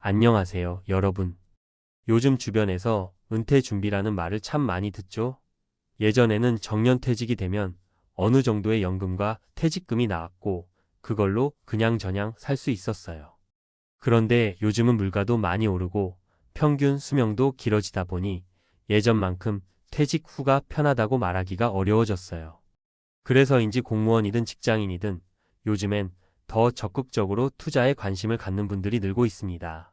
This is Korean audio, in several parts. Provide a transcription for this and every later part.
안녕하세요, 여러분. 요즘 주변에서 은퇴 준비라는 말을 참 많이 듣죠? 예전에는 정년퇴직이 되면 어느 정도의 연금과 퇴직금이 나왔고 그걸로 그냥저냥 살 수 있었어요. 그런데 요즘은 물가도 많이 오르고 평균 수명도 길어지다 보니 예전만큼 퇴직 후가 편하다고 말하기가 어려워졌어요. 그래서인지 공무원이든 직장인이든 요즘엔 더 적극적으로 투자에 관심을 갖는 분들이 늘고 있습니다.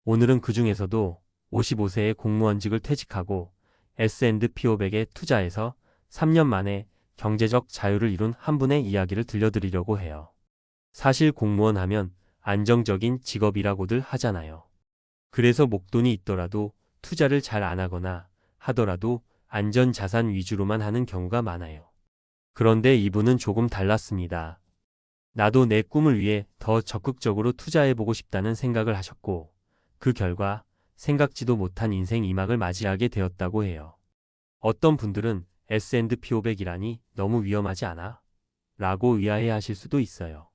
오늘은 그중에서도 55세의 공무원직을 퇴직하고 S&P 500에 투자해서 3년 만에 경제적 자유를 이룬 한 분의 이야기를 들려드리려고 해요. 사실 공무원 하면 안정적인 직업이라고들 하잖아요. 그래서 목돈이 있더라도 투자를 잘 안 하거나 하더라도 안전자산 위주로만 하는 경우가 많아요. 그런데 이분은 조금 달랐습니다. 나도 내 꿈을 위해 더 적극적으로 투자해보고 싶다는 생각을 하셨고 그 결과 생각지도 못한 인생 2막을 맞이하게 되었다고 해요. 어떤 분들은 S&P 500이라니 너무 위험하지 않아? 라고 의아해하실 수도 있어요.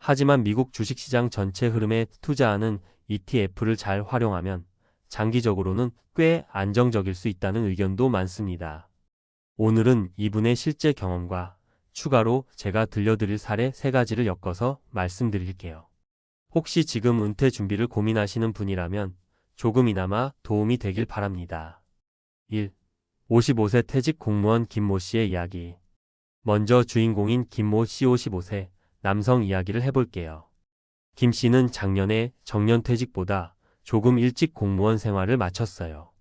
하지만 미국 주식시장 전체 흐름에 투자하는 ETF를 잘 활용하면 장기적으로는 꽤 안정적일 수 있다는 의견도 많습니다. 오늘은 이분의 실제 경험과 추가로 제가 들려드릴 사례 3가지를 엮어서 말씀드릴게요. 혹시 지금 은퇴 준비를 고민하시는 분이라면 조금이나마 도움이 되길 바랍니다. 1. 55세 퇴직 공무원 김모 씨의 이야기. 먼저 주인공인 김모 씨 55세 남성 이야기를 해볼게요. 김 씨는 작년에 정년퇴직보다 조금 일찍 공무원 생활을 마쳤어요.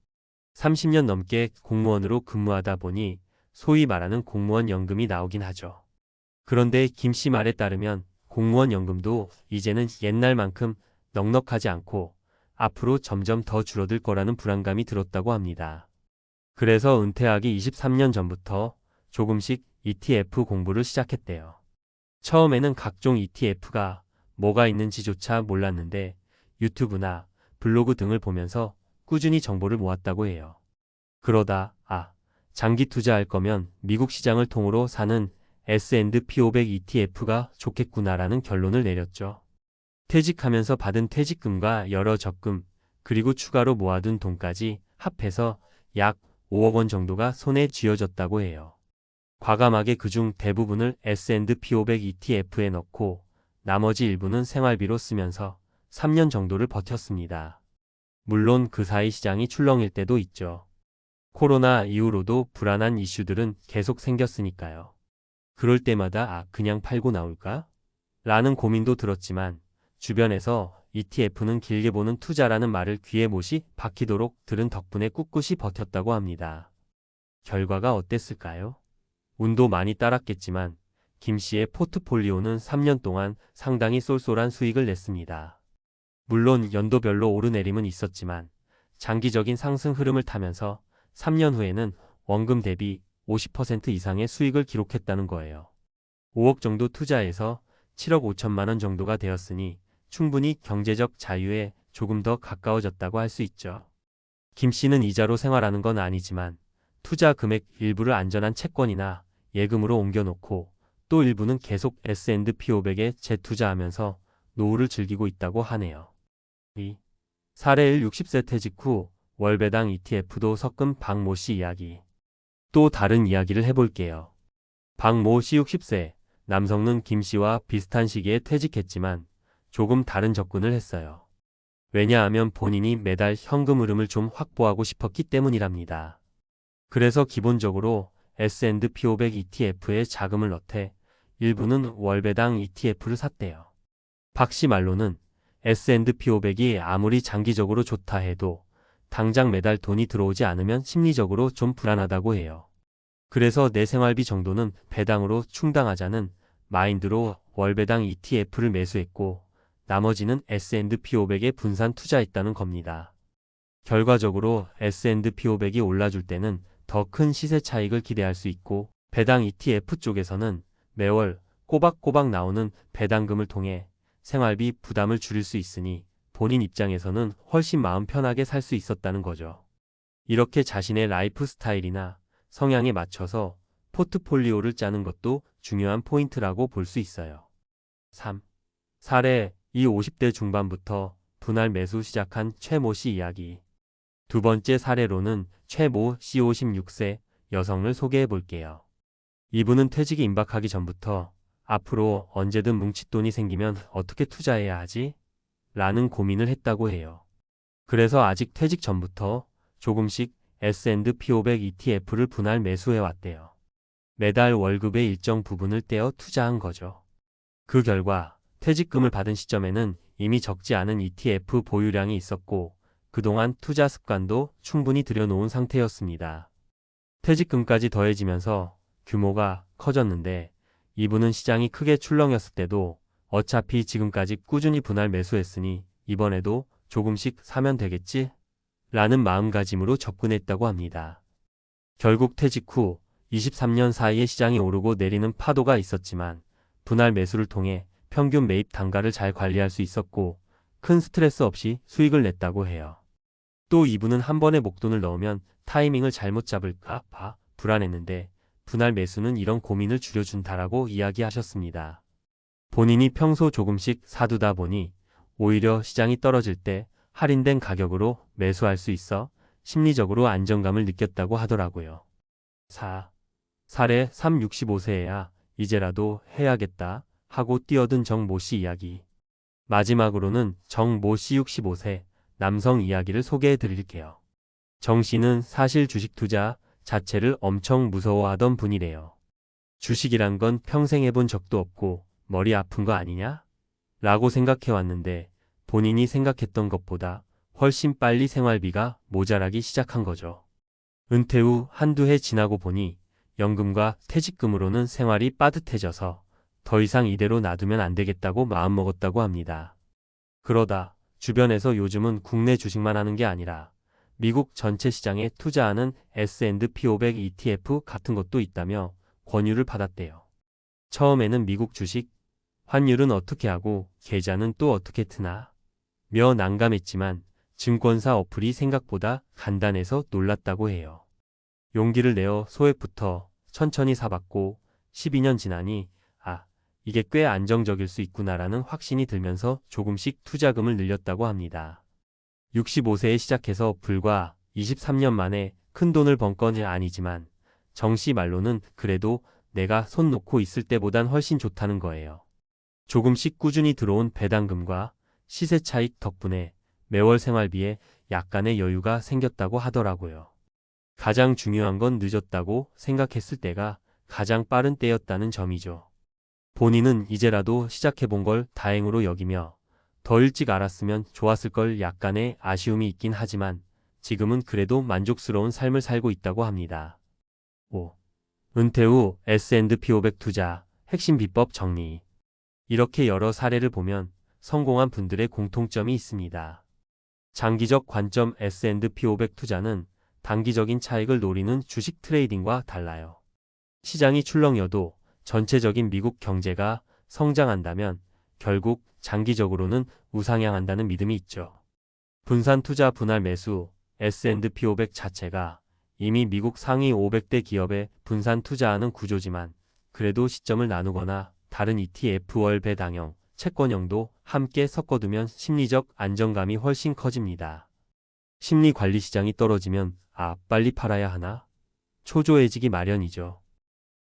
30년 넘게 공무원으로 근무하다 보니 소위 말하는 공무원 연금이 나오긴 하죠. 그런데 김 씨 말에 따르면 공무원 연금도 이제는 옛날만큼 넉넉하지 않고 앞으로 점점 더 줄어들 거라는 불안감이 들었다고 합니다. 그래서 은퇴하기 23년 전부터 조금씩 ETF 공부를 시작했대요. 처음에는 각종 ETF가 뭐가 있는지조차 몰랐는데 유튜브나 블로그 등을 보면서 꾸준히 정보를 모았다고 해요. 그러다 장기 투자할 거면 미국 시장을 통으로 사는 S&P 500 ETF가 좋겠구나라는 결론을 내렸죠. 퇴직하면서 받은 퇴직금과 여러 적금, 그리고 추가로 모아둔 돈까지 합해서 약 5억 원 정도가 손에 쥐어졌다고 해요. 과감하게 그중 대부분을 S&P 500 ETF에 넣고 나머지 일부는 생활비로 쓰면서 3년 정도를 버텼습니다. 물론 그 사이 시장이 출렁일 때도 있죠. 코로나 이후로도 불안한 이슈들은 계속 생겼으니까요. 그럴 때마다 그냥 팔고 나올까? 라는 고민도 들었지만 주변에서 ETF는 길게 보는 투자라는 말을 귀에 못이 박히도록 들은 덕분에 꿋꿋이 버텼다고 합니다. 결과가 어땠을까요? 운도 많이 따랐겠지만 김 씨의 포트폴리오는 3년 동안 상당히 쏠쏠한 수익을 냈습니다. 물론 연도별로 오르내림은 있었지만 장기적인 상승 흐름을 타면서 3년 후에는 원금 대비 50% 이상의 수익을 기록했다는 거예요. 5억 정도 투자해서 7억 5천만 원 정도가 되었으니 충분히 경제적 자유에 조금 더 가까워졌다고 할 수 있죠. 김 씨는 이자로 생활하는 건 아니지만 투자 금액 일부를 안전한 채권이나 예금으로 옮겨놓고 또 일부는 계속 S&P 500에 재투자하면서 노후를 즐기고 있다고 하네요. 2. 사례 1 60세 퇴직 후 월배당 ETF도 섞은 박모 씨 이야기. 또 다른 이야기를 해볼게요. 박모 씨 60세, 남성은 김 씨와 비슷한 시기에 퇴직했지만 조금 다른 접근을 했어요. 왜냐하면 본인이 매달 현금 흐름을 좀 확보하고 싶었기 때문이랍니다. 그래서 기본적으로 S&P 500 ETF에 자금을 넣되 일부는 월배당 ETF를 샀대요. 박 씨 말로는 S&P 500이 아무리 장기적으로 좋다 해도 당장 매달 돈이 들어오지 않으면 심리적으로 좀 불안하다고 해요. 그래서 내 생활비 정도는 배당으로 충당하자는 마인드로 월배당 ETF를 매수했고 나머지는 S&P 500에 분산 투자했다는 겁니다. 결과적으로 S&P 500이 올라줄 때는 더 큰 시세 차익을 기대할 수 있고 배당 ETF 쪽에서는 매월 꼬박꼬박 나오는 배당금을 통해 생활비 부담을 줄일 수 있으니 본인 입장에서는 훨씬 마음 편하게 살 수 있었다는 거죠. 이렇게 자신의 라이프 스타일이나 성향에 맞춰서 포트폴리오를 짜는 것도 중요한 포인트라고 볼 수 있어요. 3. 사례 이 50대 중반부터 분할 매수 시작한 최모 씨 이야기. 두 번째 사례로는 최모 씨 56세 여성을 소개해 볼게요. 이분은 퇴직이 임박하기 전부터 앞으로 언제든 뭉칫돈이 생기면 어떻게 투자해야 하지? 라는 고민을 했다고 해요. 그래서 아직 퇴직 전부터 조금씩 S&P 500 ETF를 분할 매수해 왔대요. 매달 월급의 일정 부분을 떼어 투자한 거죠. 그 결과 퇴직금을 받은 시점에는 이미 적지 않은 ETF 보유량이 있었고 그동안 투자 습관도 충분히 들여놓은 상태였습니다. 퇴직금까지 더해지면서 규모가 커졌는데 이분은 시장이 크게 출렁였을 때도 어차피 지금까지 꾸준히 분할 매수했으니 이번에도 조금씩 사면 되겠지? 라는 마음가짐으로 접근했다고 합니다. 결국 퇴직 후 23년 사이에 시장이 오르고 내리는 파도가 있었지만 분할 매수를 통해 평균 매입 단가를 잘 관리할 수 있었고 큰 스트레스 없이 수익을 냈다고 해요. 또 이분은 한 번에 목돈을 넣으면 타이밍을 잘못 잡을까 봐 불안했는데 분할 매수는 이런 고민을 줄여준다라고 이야기하셨습니다. 본인이 평소 조금씩 사두다 보니 오히려 시장이 떨어질 때 할인된 가격으로 매수할 수 있어 심리적으로 안정감을 느꼈다고 하더라고요. 사례 3 65세야 이제라도 해야겠다 하고 뛰어든 정모 씨 이야기. 마지막으로는 정모 씨 65세 남성 이야기를 소개해 드릴게요. 정 씨는 사실 주식 투자 자체를 엄청 무서워하던 분이래요. 주식이란 건 평생 해본 적도 없고 머리 아픈 거 아니냐? 라고 생각해 왔는데 본인이 생각했던 것보다 훨씬 빨리 생활비가 모자라기 시작한 거죠. 은퇴 후 한두 해 지나고 보니 연금과 퇴직금으로는 생활이 빠듯해져서 더 이상 이대로 놔두면 안 되겠다고 마음먹었다고 합니다. 그러다 주변에서 요즘은 국내 주식만 하는 게 아니라 미국 전체 시장에 투자하는 S&P 500 ETF 같은 것도 있다며 권유를 받았대요. 처음에는 미국 주식, 환율은 어떻게 하고 계좌는 또 어떻게 트나? 며 난감했지만 증권사 어플이 생각보다 간단해서 놀랐다고 해요. 용기를 내어 소액부터 천천히 사봤고 12년 지나니 이게 꽤 안정적일 수 있구나라는 확신이 들면서 조금씩 투자금을 늘렸다고 합니다. 65세에 시작해서 불과 23년 만에 큰 돈을 번 건 아니지만 정 씨 말로는 그래도 내가 손 놓고 있을 때보단 훨씬 좋다는 거예요. 조금씩 꾸준히 들어온 배당금과 시세 차익 덕분에 매월 생활비에 약간의 여유가 생겼다고 하더라고요. 가장 중요한 건 늦었다고 생각했을 때가 가장 빠른 때였다는 점이죠. 본인은 이제라도 시작해본 걸 다행으로 여기며 더 일찍 알았으면 좋았을 걸 약간의 아쉬움이 있긴 하지만 지금은 그래도 만족스러운 삶을 살고 있다고 합니다. 5. 은퇴 후 S&P 500 투자 핵심 비법 정리. 이렇게 여러 사례를 보면 성공한 분들의 공통점이 있습니다. 장기적 관점 S&P 500 투자는 단기적인 차익을 노리는 주식 트레이딩과 달라요. 시장이 출렁여도 전체적인 미국 경제가 성장한다면 결국 장기적으로는 우상향한다는 믿음이 있죠. 분산 투자 분할 매수 S&P 500 자체가 이미 미국 상위 500대 기업에 분산 투자하는 구조지만 그래도 시점을 나누거나 다른 ETF 월 배당형, 채권형도 함께 섞어두면 심리적 안정감이 훨씬 커집니다. 심리 관리 시장이 떨어지면 빨리 팔아야 하나? 초조해지기 마련이죠.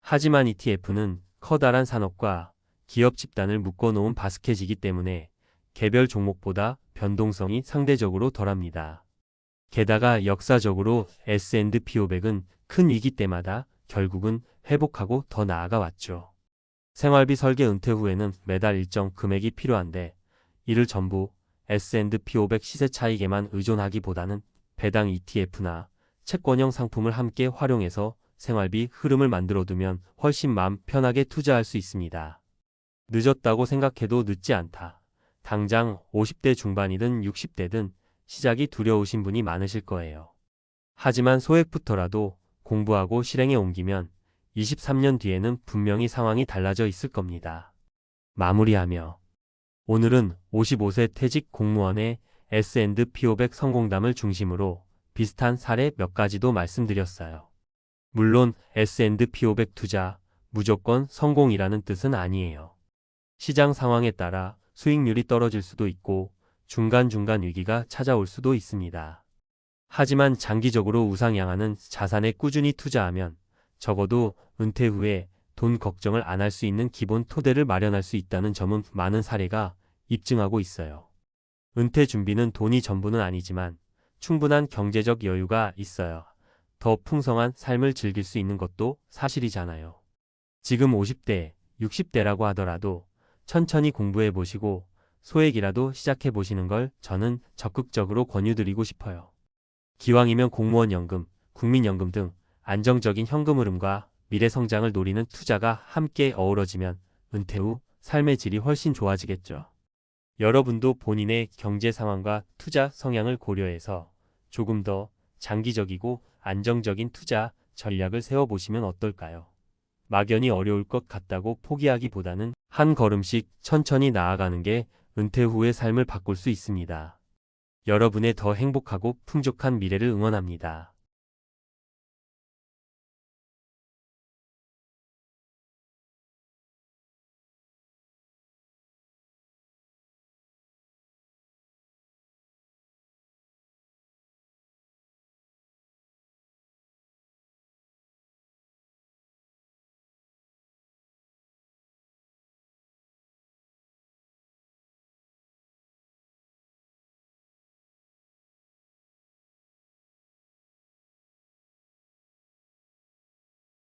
하지만 ETF는 커다란 산업과 기업 집단을 묶어놓은 바스켓이기 때문에 개별 종목보다 변동성이 상대적으로 덜합니다. 게다가 역사적으로 S&P 500은 큰 위기 때마다 결국은 회복하고 더 나아가 왔죠. 생활비 설계 은퇴 후에는 매달 일정 금액이 필요한데 이를 전부 S&P 500 시세 차익에만 의존하기보다는 배당 ETF나 채권형 상품을 함께 활용해서 생활비 흐름을 만들어두면 훨씬 마음 편하게 투자할 수 있습니다. 늦었다고 생각해도 늦지 않다. 당장 50대 중반이든 60대든 시작이 두려우신 분이 많으실 거예요. 하지만 소액부터라도 공부하고 실행에 옮기면 23년 뒤에는 분명히 상황이 달라져 있을 겁니다. 마무리하며 오늘은 55세 퇴직 공무원의 S&P 500 성공담을 중심으로 비슷한 사례 몇 가지도 말씀드렸어요. 물론 S&P 500 투자 무조건 성공이라는 뜻은 아니에요. 시장 상황에 따라 수익률이 떨어질 수도 있고 중간중간 위기가 찾아올 수도 있습니다. 하지만 장기적으로 우상향하는 자산에 꾸준히 투자하면 적어도 은퇴 후에 돈 걱정을 안 할 수 있는 기본 토대를 마련할 수 있다는 점은 많은 사례가 입증하고 있어요. 은퇴 준비는 돈이 전부는 아니지만 충분한 경제적 여유가 있어야 더 풍성한 삶을 즐길 수 있는 것도 사실이잖아요. 지금 50대, 60대라고 하더라도 천천히 공부해 보시고 소액이라도 시작해 보시는 걸 저는 적극적으로 권유드리고 싶어요. 기왕이면 공무원연금, 국민연금 등 안정적인 현금 흐름과 미래 성장을 노리는 투자가 함께 어우러지면 은퇴 후 삶의 질이 훨씬 좋아지겠죠. 여러분도 본인의 경제 상황과 투자 성향을 고려해서 조금 더 장기적이고 안정적인 투자 전략을 세워보시면 어떨까요? 막연히 어려울 것 같다고 포기하기보다는 한 걸음씩 천천히 나아가는 게 은퇴 후의 삶을 바꿀 수 있습니다. 여러분의 더 행복하고 풍족한 미래를 응원합니다.